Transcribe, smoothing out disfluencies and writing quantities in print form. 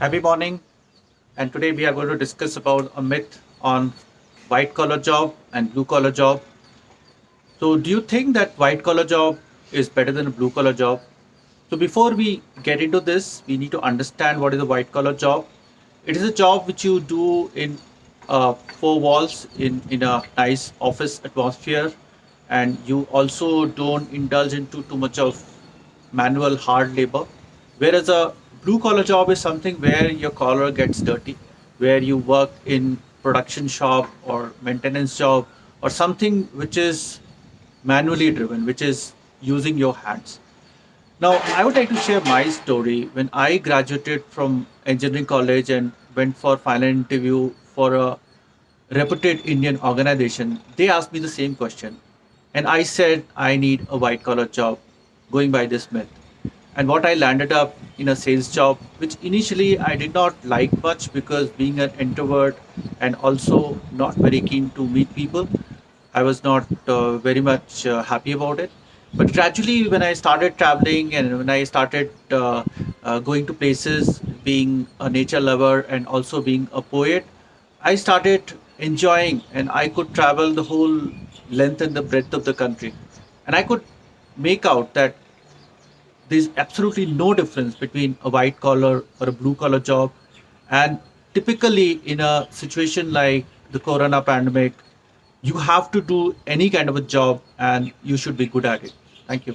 Happy morning, and today we are going to discuss about a myth on white collar job and blue collar job. So, do you think that white collar job is better than a blue collar job? So, before we get into this, we need to understand what is a white collar job. It is a job which you do in four walls in a nice office atmosphere, and you also don't indulge into too much of manual hard labor. Whereas a blue collar job is something where your collar gets dirty, where you work in production shop or maintenance job or something which is manually driven, which is using your hands. Now, I would like to share my story. When I graduated from engineering college and went for final interview for a reputed Indian organization, they asked me the same question. And I said, I need a white collar job, going by this myth. And what I landed up in a sales job, which initially I did not like much because being an introvert and also not very keen to meet people, I was not very much happy about it. But gradually, when I started traveling and when I started going to places, being a nature lover and also being a poet, I started enjoying, and I could travel the whole length and the breadth of the country. And I could make out that there's absolutely no difference between a white collar or a blue collar job. And typically, in a situation like the corona pandemic, you have to do any kind of a job and you should be good at it. Thank you.